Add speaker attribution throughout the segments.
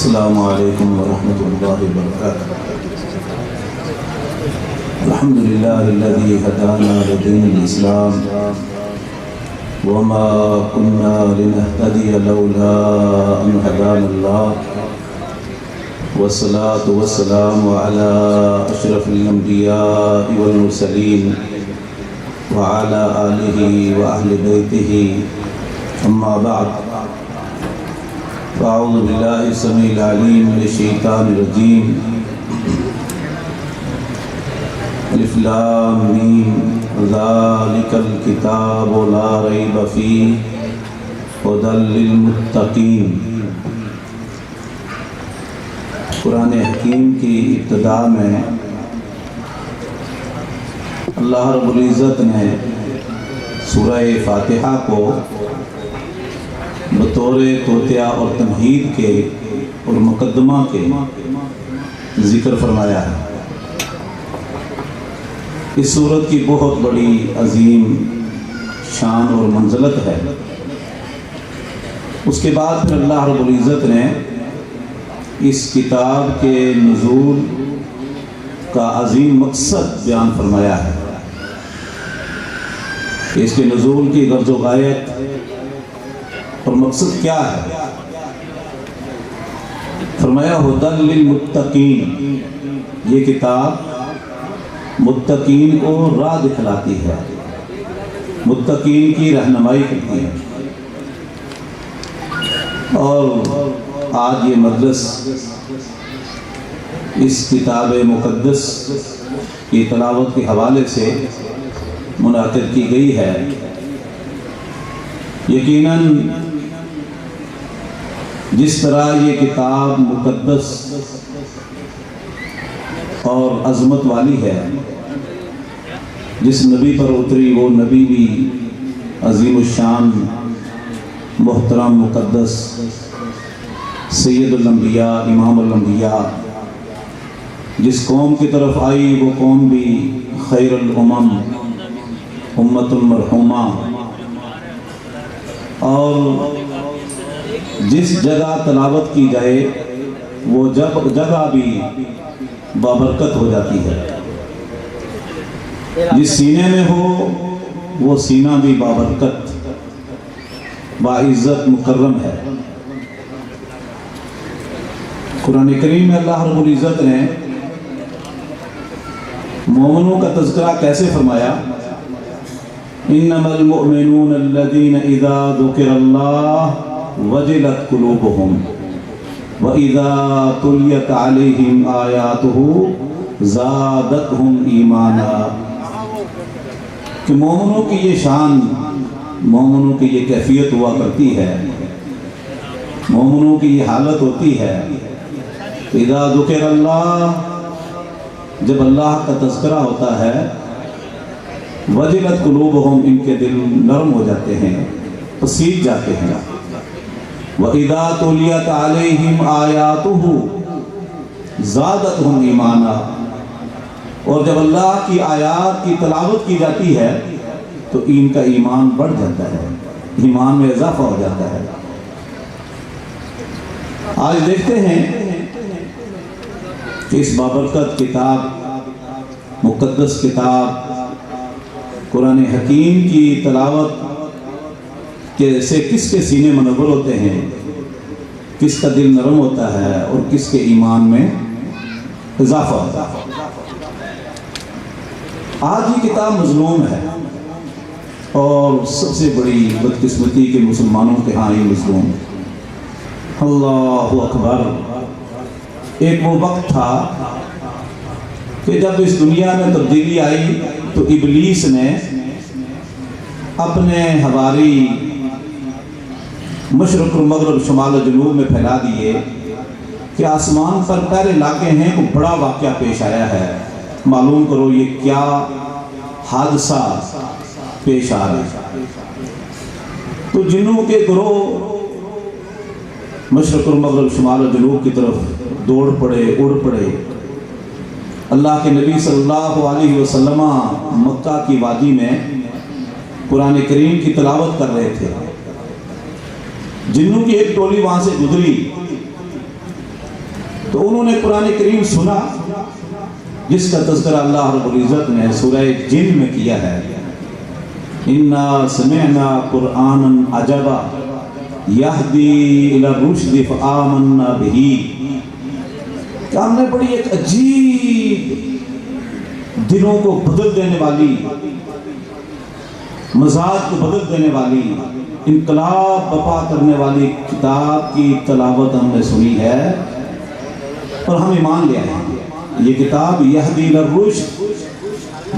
Speaker 1: السلام علیکم ورحمۃ اللہ وبرکاتہ۔ الحمد للہ الذی ہدانا لدین الاسلام وما كنا لنهتدی لولا ان هدانا اللہ، والصلاة والسلام على اشرف الانبیاء والمرسلین وعلى آلہ واہل بیتہ، اما بعد، اعوذ باللہ السمیع العلیم من الشیطان الرجیم۔ الف لام میم ذالک الکتاب لا ریب فیہ ھدی للمتقین۔ قرآن حکیم کی ابتدا میں اللہ رب العزت نے سورہ فاتحہ کو بطور توطیہ اور تمہید کے اور مقدمہ کے ذکر فرمایا ہے۔ اس سورت کی بہت بڑی عظیم شان اور منزلت ہے۔ اس کے بعد پھر اللہ رب العزت نے اس کتاب کے نزول کا عظیم مقصد بیان فرمایا ہے۔ اس کے نزول کی غرض و غایت اور مقصد کیا ہے؟ فرمایا ھدی للمتقین، یہ کتاب متقین کو راہ دکھلاتی ہے، متقین کی رہنمائی کرتی ہے۔ اور آج یہ مجلس اس کتاب مقدس کی تلاوت کے حوالے سے منعقد کی گئی ہے۔ یقیناً جس طرح یہ کتاب مقدس اور عظمت والی ہے، جس نبی پر اتری وہ نبی بھی عظیم الشان، محترم، مقدس، سید الانبیاء، امام الانبیاء، جس قوم کی طرف آئی وہ قوم بھی خیر الامم، امت المرحومہ، اور جس جگہ تلاوت کی جائے وہ جگہ بھی بابرکت ہو جاتی ہے، جس سینے میں ہو وہ سینہ بھی بابرکت، باعزت، مکرم ہے۔ قرآن کریم میں اللہ رب العزت نے مومنوں کا تذکرہ کیسے فرمایا؟ انما المؤمنون الذين اذا ذكر الله وجلت قلوبهم واذا تليت عليهم آياته زادتهم ایمانا، کہ مومنوں کی یہ شان، مومنوں کی یہ کیفیت ہوا کرتی ہے، مومنوں کی یہ حالت ہوتی ہے کہ اذا ذکر اللہ، جب اللہ کا تذکرہ ہوتا ہے، وجلت قلوبہم، ان کے دل نرم ہو جاتے ہیں، پسیج جاتے ہیں۔ وَإِذَا تُلِيَتْ عَلَيْهِمْ آيَاتُهُ زَادَتْهُمْ ایمانا، اور جب اللہ کی آیات کی تلاوت کی جاتی ہے تو ان کا ایمان بڑھ جاتا ہے، ایمان میں اضافہ ہو جاتا ہے۔ آج دیکھتے ہیں کہ اس بابرکت کتاب، مقدس کتاب قرآن حکیم کی تلاوت سے کس کے سینے منور ہوتے ہیں، کس کا دل نرم ہوتا ہے اور کس کے ایمان میں اضافہ ہوتا ہے۔ آج یہ کتاب مظلوم ہے، اور سب سے بڑی بدقسمتی کے مسلمانوں کے ہاں یہ مظلوم ہے۔ اللہ اکبر۔ ایک وہ وقت تھا کہ جب اس دنیا میں تبدیلی آئی تو ابلیس نے اپنے ہواری مشرق و مغرب، شمال و جنوب میں پھیلا دیے کہ آسمان پر پہلے علاقے ہیں، کوئی بڑا واقعہ پیش آیا ہے، معلوم کرو یہ کیا حادثہ پیش آ رہا ہے۔ تو جنوں کے گروہ مشرق و مغرب، شمال و جنوب کی طرف دوڑ پڑے، اڑ پڑے۔ اللہ کے نبی صلی اللہ علیہ وسلم مکہ کی وادی میں قرآن کریم کی تلاوت کر رہے تھے۔ جنوں کی ایک ٹولی وہاں سے گزری تو انہوں نے قرآن کریم سنا جس کا تذکرہ اللہ رب العزت نے سورہ جن میں کیا ہے، اِنَّا سَمِعْنَا قُرْآنًا عَجَبًا یہدی الی الرشد فآمنا بہ، کہ ہم نے بڑی ایک عجیب دلوں کو بدل دینے والی، مزاج کو بدل دینے والی، انقلاب برپا کرنے والی کتاب کی تلاوت ہم نے سنی ہے اور ہم ایمان لے آئے۔ یہ کتاب یہدی الی الرشد،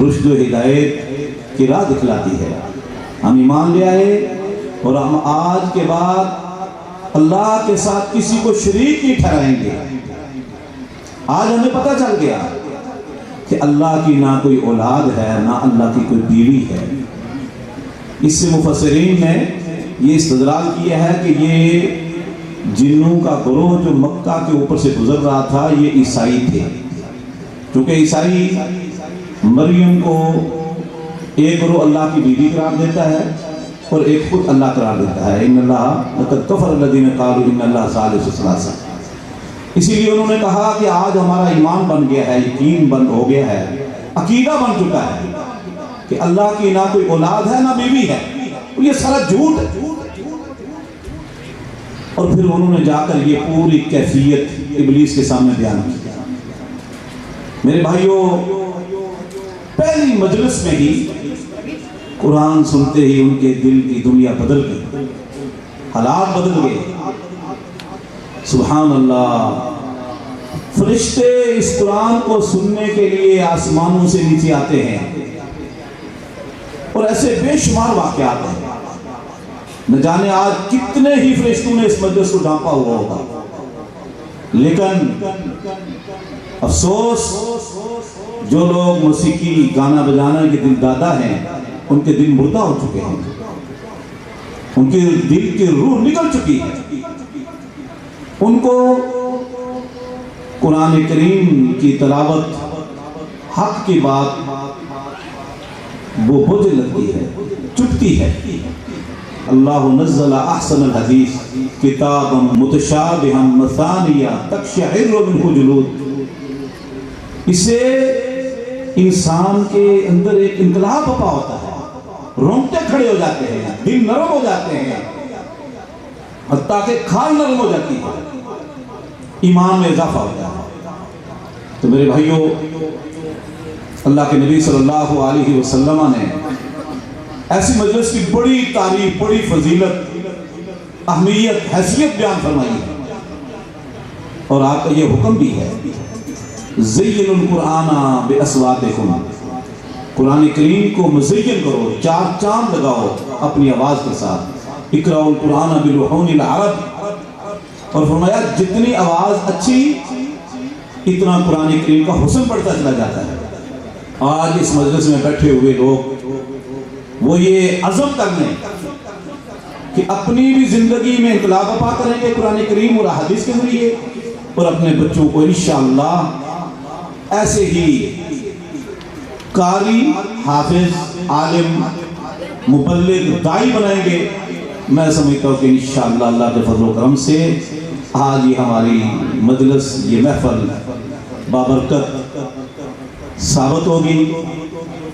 Speaker 1: رشد و ہدایت کی راہ دکھلاتی ہے، ہم ایمان لے آئے اور ہم آج کے بعد اللہ کے ساتھ کسی کو شریک نہیں ٹھہرائیں گے۔ آج ہمیں پتہ چل گیا کہ اللہ کی نہ کوئی اولاد ہے، نہ اللہ کی کوئی بیوی ہے۔ اس سے مفسرین نے یہ استدلال کیا ہے کہ یہ جنوں کا گروہ جو مکہ کے اوپر سے گزر رہا تھا یہ عیسائی تھے، کیونکہ عیسائی مریم کو ایک گروہ اللہ کی بیوی قرار دیتا ہے اور ایک خود اللہ قرار دیتا ہے، ان اللہ لقد کفر الذین قالوا ان اللہ ثالث ثلاثہ۔ اسی لیے انہوں نے کہا کہ آج ہمارا ایمان بن گیا ہے، یقین بن ہو گیا ہے، عقیدہ بن چکا ہے کہ اللہ کی نہ کوئی اولاد ہے نہ بیوی ہے، یہ سارا جھوٹ ہے۔ اور پھر انہوں نے جا کر یہ پوری کیفیت ابلیس کے سامنے بیان کی۔ میرے بھائیوں، پہلی مجلس میں ہی قرآن سنتے ہی ان کے دل کی دنیا بدل گئی، حالات بدل گئے۔ سبحان اللہ، فرشتے اس قرآن کو سننے کے لیے آسمانوں سے نیچے آتے ہیں اور ایسے بے شمار واقعات ہیں، نہ جانے آج کتنے ہی فرشتوں نے اس مجلس کو ڈھانپا ہوا ہوگا، لیکن افسوس جو لوگ موسیقی گانا بجانا کے دل دادا ہیں ان کے دل مردہ ہو چکے ہیں، ان کے دل کی روح نکل چکی ہے، ان کو قرآن کریم کی تلاوت، حق کی بات وہ بوجھ لگتی ہے، چٹتی ہے۔ اللہ نزل احسن الحدیث کتابا متشابہا مثانیہ تقشعر منہ جلود، اس سے انسان کے اندر ایک انقلاب برپا ہوتا ہے، رونگٹے کھڑے ہو جاتے ہیں، دل نرم ہو جاتے ہیں، حتیٰ کہ کھال نرم ہو جاتی ہے، ایمان میں اضافہ ہوتا ہے۔ تو میرے بھائیوں، اللہ کے نبی صلی اللہ علیہ وسلم نے ایسی مجلس کی بڑی تعریف، بڑی فضیلت، اہمیت، حیثیت بیان فرمائی ہے، اور آپ کا یہ حکم بھی ہے، زین القرآن باصواتکم، قرآن کریم کو مزین کرو، چار چاند لگاؤ اپنی آواز کے ساتھ، اقرأوا القرآن بلحون العرب، اور فرمایا جتنی آواز اچھی اتنا قرآن کریم کا حسن بڑھتا چلا جاتا ہے۔ آج اس مجلس میں بیٹھے ہوئے لوگ وہ یہ عزم کر لیں کہ اپنی بھی زندگی میں انقلاب برپا کریں گے قرآن کریم اور احادیث کے ذریعے، اور اپنے بچوں کو انشاءاللہ ایسے ہی قاری، حافظ، عالم، مبلغ، داعی بنائیں گے۔ میں سمجھتا ہوں کہ انشاءاللہ اللہ کے فضل و کرم سے آج یہ ہماری مجلس، یہ محفل بابرکت ثابت ہوگی،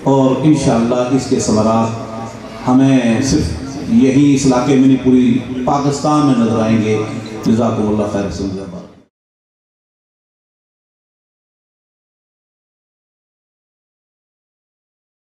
Speaker 1: اور انشاءاللہ اس کے ثمرات ہمیں صرف یہی اس علاقے میں نہیں پوری پاکستان میں نظر آئیں گے۔ جزاکم اللہ خیر۔